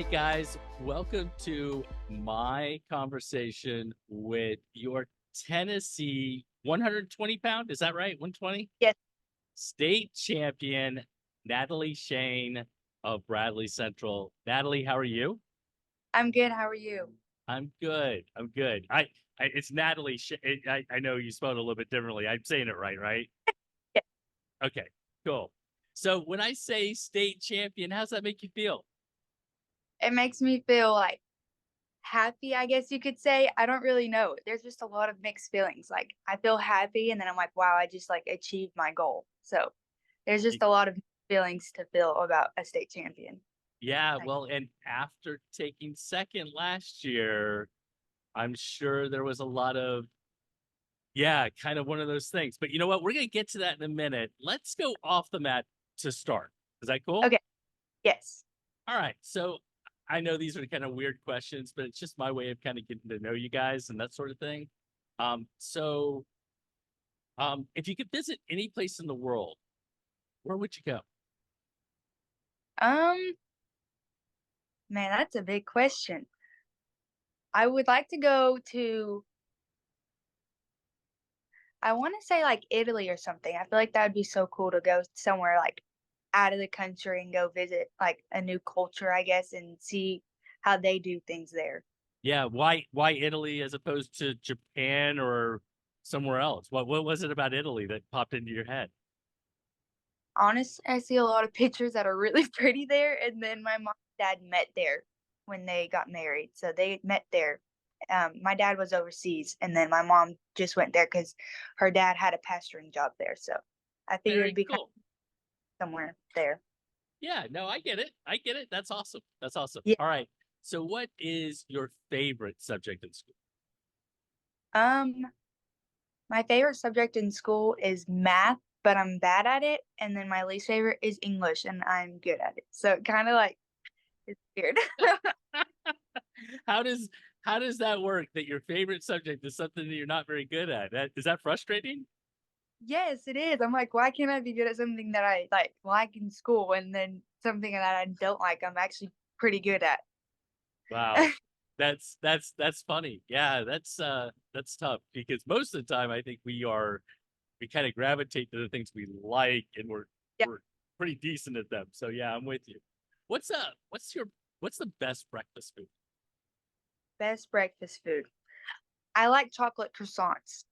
right, guys, welcome to my conversation with your Tennessee 120 pound, is that right? 120? Yes, State champion, Nataleigh Shane of Bradley Central. Nataleigh, how are you? I'm good. How are you? I'm good. I'm good. It's Nataleigh. I know you spelled it a little bit differently. I'm saying it right, right? Yeah. Okay, cool. So when I say state champion, how's that make you feel? It makes me feel like happy, I guess you could say. I don't really know. There's just a lot of mixed feelings. Like I feel happy and then I'm like, wow, I just like achieved my goal. So there's just a lot of feelings to feel about a state champion. Yeah, Like, well, and after taking second last year, I'm sure there was a lot of, yeah, kind of one of those things. But you know what? We're going to get to that in a minute. Let's go off the mat to start. Is that cool? okay, yes. All right. So I know these are kind of weird questions, but it's just my way of kind of getting to know you guys and that sort of thing. If you could visit any place in the world, where would you go? Um, man, that's a big question. I would like to go to I want to say like Italy or something. I feel like that would be so cool to go somewhere like out of the country and go visit like a new culture, I guess, and see how they do things there. Yeah, why Italy as opposed to Japan or somewhere else? What was it about Italy that popped into your head? Honestly, I see a lot of pictures that are really pretty there, and then my mom and dad met there when they got married. So they met there. My dad was overseas, and then my mom just went there because her dad had a pastoring job there. So I figured it'd Very be kind cool. of somewhere there. Yeah, no, I get it. I get it. That's awesome. That's awesome. Yeah. All right. So what is your favorite subject in school? Um, My favorite subject in school is math, but I'm bad at it. And then my least favorite is English, and I'm good at it. So it kind of like it's weird. How does how does that work that your favorite subject is something that you're not very good at? Is that frustrating? Yes, it is. I'm like, why can't I be good at something that I like in school, and then something that I don't like, I'm actually pretty good at. Wow. That's funny. Yeah, that's tough because most of the time I think we kind of gravitate to the things we like and Yeah, we're pretty decent at them. So yeah, I'm with you. What's the best breakfast food? best breakfast food. I like chocolate croissants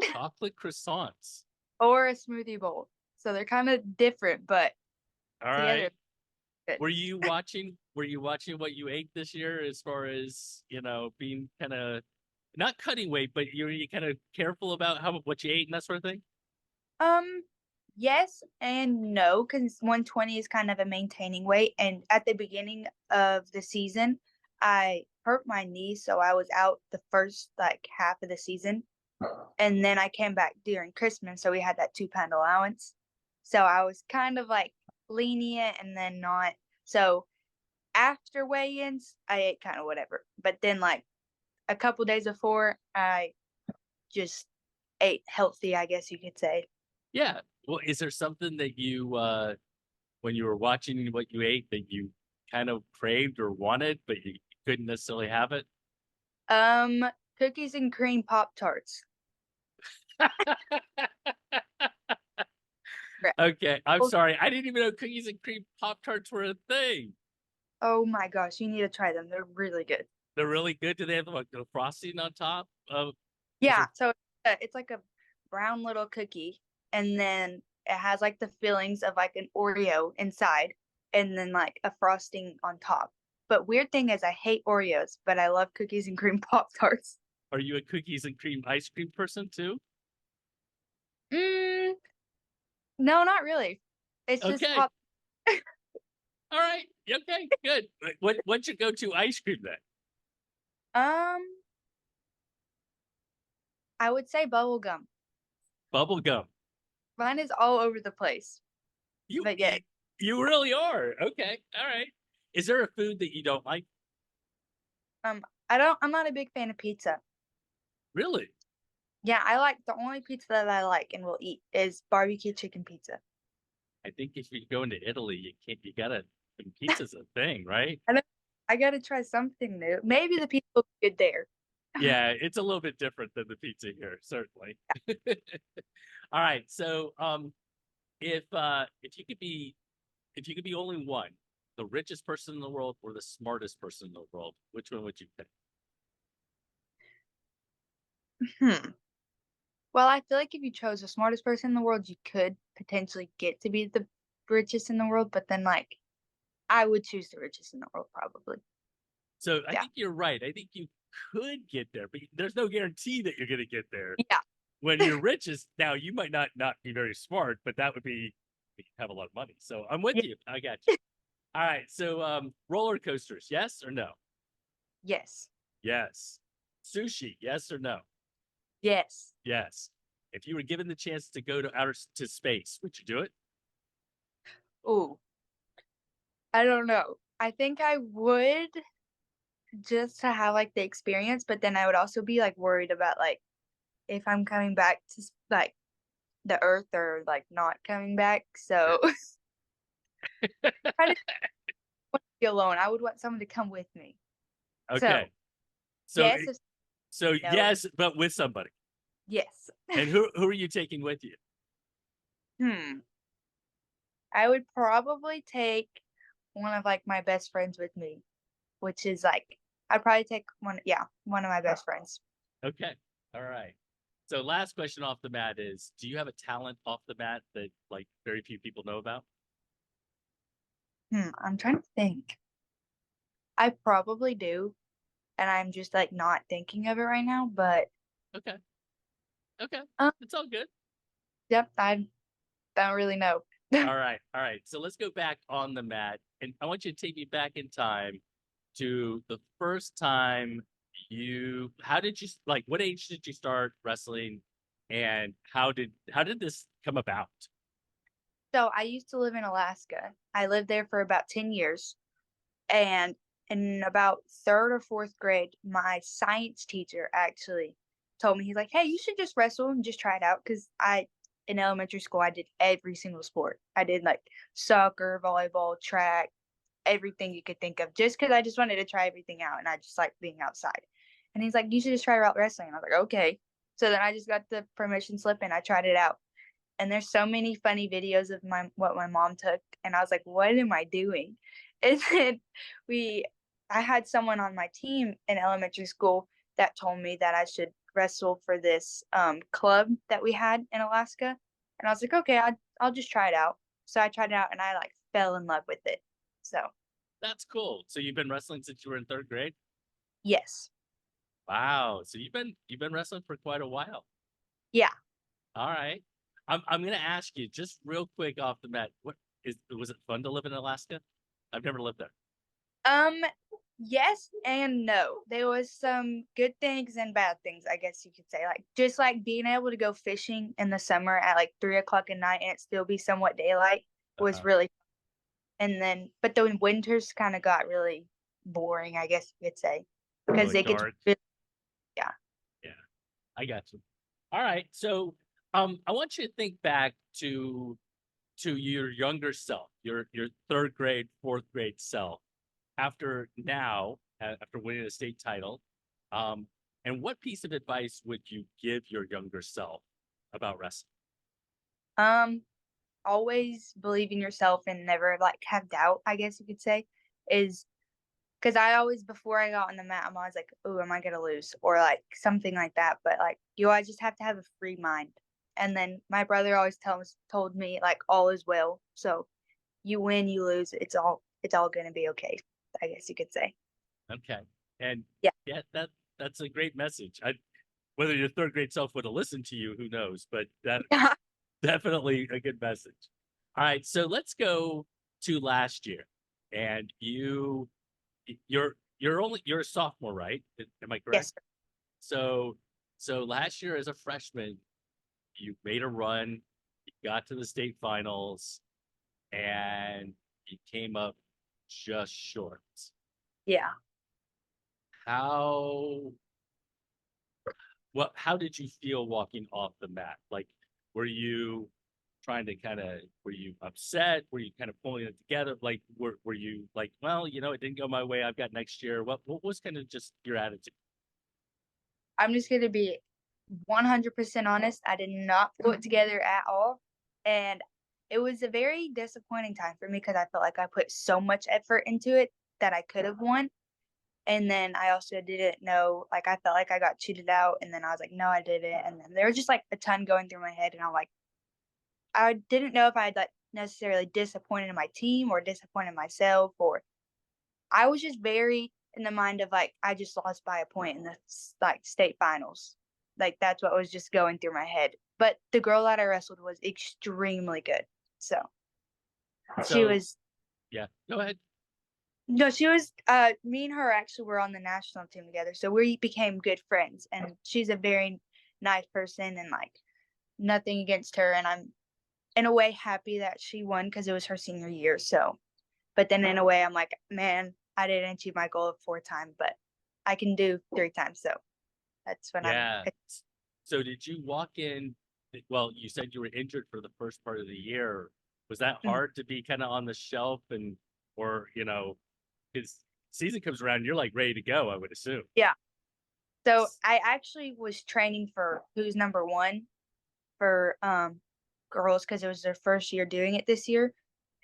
Chocolate croissants. or a smoothie bowl. So they're kind of different, but All together, right. good. Were you watching what you ate this year as far as, being kind of not cutting weight, but you kind of careful about how what you ate and that sort of thing? Um, yes and no, because 120 is kind of a maintaining weight. And at the beginning of the season, I hurt my knee, so I was out the first like half of the season. And then I came back during Christmas, so we had that 2 pound allowance. So I was kind of like lenient and then not. So after weigh-ins, I ate kind of whatever. But then like a couple days before, I just ate healthy, I guess you could say. Yeah. Well, is there something that when you were watching what you ate that you kind of craved or wanted, but you couldn't necessarily have it? Um, Cookies and cream Pop Tarts. Okay, I'm sorry. I didn't even know cookies and cream Pop Tarts were a thing. Oh my gosh, you need to try them. They're really good. They're really good. Do they have like the frosting on top of? Is Yeah, there? so it's like a brown little cookie, and then it has like the fillings of like an Oreo inside, and then like a frosting on top. But weird thing is, I hate Oreos, but I love cookies and cream Pop Tarts. Are you a cookies and cream ice cream person too? Mm, no, not really. It's just Okay, pop. all right, okay, good. What's your go-to ice cream then? Um, I would say bubble gum. Bubble gum. Mine is all over the place, You, but yeah. you you really are. Okay, all right. Is there a food that you don't like? Um, I'm not a big fan of pizza. Really? Yeah, I like the only pizza that I like and will eat is barbecue chicken pizza. I think if you go into Italy, you can't. You gotta. Pizza's a thing, right? I know. I gotta try something new. Maybe the pizza will be good there. Yeah, it's a little bit different than the pizza here, certainly. All right, so if you could be only one, the richest person in the world or the smartest person in the world, which one would you pick? Hmm. Well, I feel like if you chose the smartest person in the world, you could potentially get to be the richest in the world, but then, like, I would choose the richest in the world probably. So I Yeah. think you're right. I think you could get there, but there's no guarantee that you're going to get there. Yeah. When you're richest, now you might not be very smart, but that would be you have a lot of money. So I'm with Yeah. you. I got you. All right. So roller coasters, yes or no? Yes. Yes. Sushi, yes or no? Yes. Yes. If you were given the chance to go to space, would you do it? Ooh, I don't know. I think I would just to have, like, the experience, but then I would also be, like, worried about, like, if I'm coming back to like, the Earth or, like, not coming back, Yeah. so I didn't want to be alone. I would want someone to come with me. Okay. So, So yes, if so no, yes, but with somebody. yes. And who are you taking with you? Hmm. I would probably take one of, like, my best friends with me, which is, like I'd probably take one of my best friends. Okay. All right. So last question off the mat is, do you have a talent off the mat that like very few people know about? I'm trying to think. I probably do, and I'm just, like, not thinking of it right now, but, Okay. Okay. um, It's all good. yep, I don't really know. All right. All right. So let's go back on the mat and I want you to take me back in time to the first time how did you like what age did you start wrestling and how did this come about? So, I used to live in Alaska. I lived there for about 10 years, and in about 3rd or 4th grade, my science teacher actually told me, he's like, "Hey, you should just wrestle and just try it out." Because in elementary school, I did every single sport. I did, like, soccer, volleyball, track, everything you could think of, just because I just wanted to try everything out, and I just like being outside. And he's like, "You should just try out wrestling." And I was like, "Okay." So then I just got the permission slip and I tried it out. And there's so many funny videos of my mom took, and I was like, "What am I doing?" And then we I had someone on my team in elementary school that told me that I should wrestle for this, club that we had in Alaska, and I was like, "Okay, I'll just try it out." So I tried it out, and I, like, fell in love with it. So, That's cool. So you've been wrestling since you were in third grade? yes. Wow. So you've been wrestling for quite a while. Yeah. All right. I'm gonna ask you just real quick off the mat. Was it fun to live in Alaska? I've never lived there. Um, yes and no. There was some good things and bad things, I guess you could say. Like, just like being able to go fishing in the summer at like 3 o'clock at night and it still be somewhat daylight was Uh-huh. really. And then, but the winters kind of got really boring, I guess you could say, because Really it gets dark. yeah. Yeah, I got you. All right. So I want you to think back to your younger self, your third grade, fourth grade self, after winning a state title. Um, and what piece of advice would you give your younger self about wrestling? Um, always believe in yourself and never like have doubt, I guess you could say, is because I always before I got on the mat, I'm always like, "Oh, am I gonna lose?" Or, like, something like that, but, like, you always just have to have a free mind, and then my brother always told me, like, "All is well." So, you win, you lose, it's all gonna be okay, I guess you could say. Okay. And Yeah. yeah, that's a great message. Whether your third grade self would have listened to you, who knows? But that definitely a good message. All right, so let's go to last year. And you're a sophomore, right? Am I correct? Yes, sir. So last year as a freshman, you made a run, you got to the state finals, and you came up just short. Yeah. How how did you feel walking off the mat? Like, were you trying to kind of, were you upset? Were you kind of pulling it together? Like, were you like, well, it didn't go my way. I've got next year. What was kind of just your attitude? I'm just gonna be 100% honest. I did not pull it together at all, and it was a very disappointing time for me because I felt like I put so much effort into it that I could have won. And then I also didn't know, like, I felt like I got cheated out, and then I was like, no, I didn't. And then there was just like a ton going through my head, and I'm like, I didn't know if I'd like necessarily disappointed my team or disappointed myself, or I was just very in the mind of like I just lost by a point in the like state finals. Like that's what was just going through my head. But the girl that I wrestled was extremely good. So she So was yeah, go ahead. no, she was me and her actually were on the national team together. So we became good friends, and she's a very nice person, and like nothing against her, and I'm in a way happy that she won because it was her senior year. So but then in a way, I'm like, man, I didn't achieve my goal of 4 times, but I can do 3 times. So that's what I'm. Yeah. So did you walk in? Well, you said you were injured for the first part of the year. Was that Mhm. hard to be kind of on the shelf or because season comes around, you're like ready to go, I would assume. Yeah. So I actually was training for who's number one for girls because it was their first year doing it this year.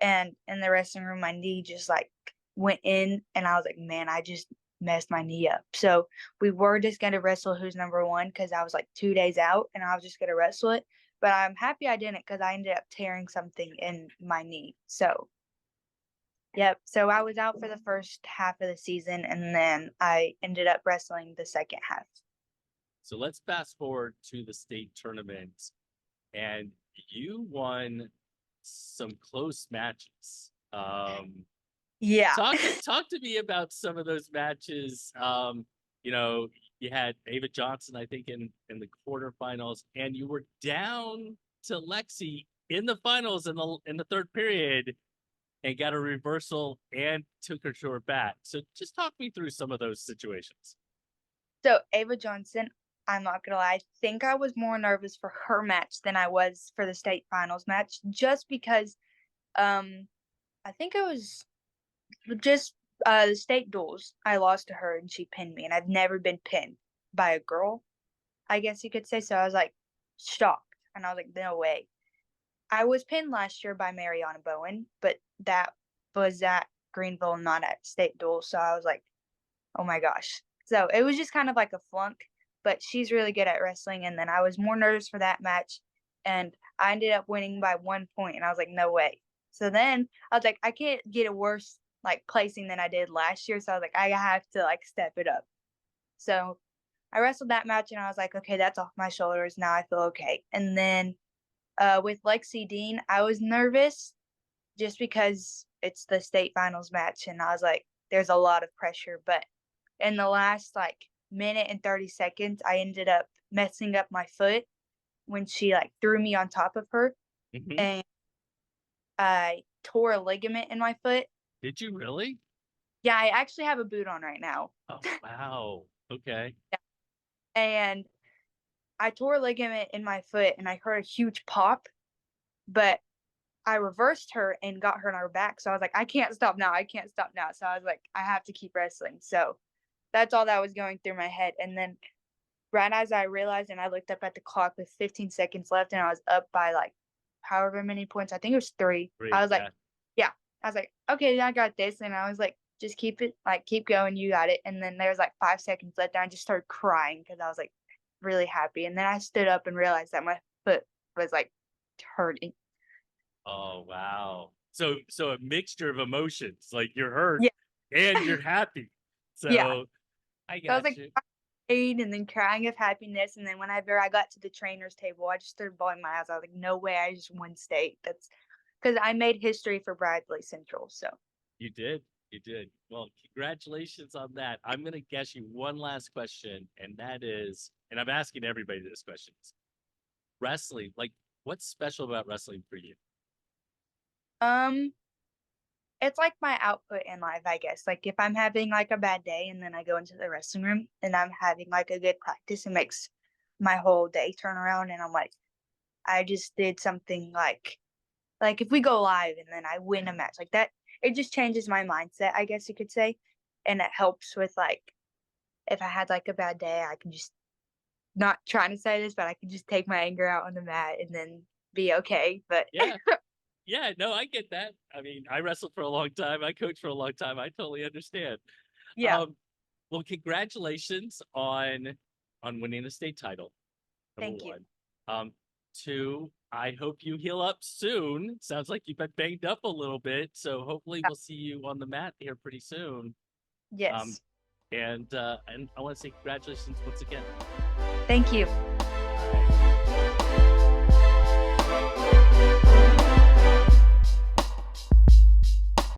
And in the wrestling room, my knee just like went in, and I was like, man, I just messed my knee up. So we were just gonna wrestle who's number one because I was like 2 days out, and I was just gonna wrestle it. But I'm happy I didn't because I ended up tearing something in my knee. So yep. So I was out for the first half of the season, and then I ended up wrestling the second half. So let's fast forward to the state tournament, and you won some close matches. Yeah. Talk to me about some of those matches. You know, you had Ava Johnson, I think, in the quarterfinals, and you were down to Lexi in the finals in the third period and got a reversal and took her to her back. So just talk me through some of those situations. So Ava Johnson, I'm not gonna lie, I think I was more nervous for her match than I was for the state finals match, just because um I think it was just the state duels. I lost to her and she pinned me, and I've never been pinned by a girl, I guess you could say. So I was like shocked, and I was like, no way. I was pinned last year by Mariana Bowen, but that was at Greenville, not at state duel. So I was like, oh my gosh. So it was just kind of like a flunk, but she's really good at wrestling. And then I was more nervous for that match, and I ended up winning by 1 point. And I was like, no way. So then I was like, I can't get a worse like placing than I did last year. So I was like, I have to like step it up. So I wrestled that match, and I was like, okay, that's off my shoulders. Now I feel okay. And then with Lexi Dean, I was nervous just because it's the state finals match. And I was like, there's a lot of pressure. But in the last like minute and 30 seconds, I ended up messing up my foot when she like threw me on top of her, Hmm. and I tore a ligament in my foot. Did you really? Yeah, I actually have a boot on right now. Oh, wow. Okay. And I tore a ligament in my foot, and I heard a huge pop, but I reversed her and got her on her back. So I was like, I can't stop now. I can't stop now. So I was like, I have to keep wrestling. So that's all that was going through my head. And then right as I realized, and I looked up at the clock with 15 seconds left, and I was up by like however many points. I think it was 3. I Great. was like, Yeah. yeah. I was like, okay, I got this. And I was like, just keep it, like, keep going. You got it. And then there was like 5 seconds left, and I just started crying because I was like really happy. And then I stood up and realized that my foot was like hurting. Oh, wow. So a mixture of emotions, like you're hurt Yeah. and you're happy. Yeah. So I So I was got like you. crying and then crying of happiness. And then whenever I got to the trainer's table, I just started bawling my eyes. I was like, no way, I just won state. That's because I made history for Bradley Central. So You did. You did. Well, congratulations on that. I'm going to guess you one last question, and that is, and I'm asking everybody this question. Wrestling, like, what's special about wrestling for you? um it's like my output in life, I guess. Like if I'm having like a bad day and then I go into the wrestling room and I'm having like a good practice, it makes my whole day turn around, and I'm like, I just did something like if we go live and then I win a match like that, it just changes my mindset, I guess you could say, and it helps with like if I had like a bad day, I can just not trying to say this, but I can just take my anger out on the mat and then be okay. But Yeah. Yeah, no, I get that. I mean, I wrestled for a long time. I coached for a long time. I totally understand. yeah, Um, well, congratulations on winning a state title. Number thank you. one. Two, I hope you heal up soon. Sounds like you've been banged up a little bit, so hopefully Yeah, we'll see you on the mat here pretty soon. Um, yes, and I want to say congratulations once again. thank you.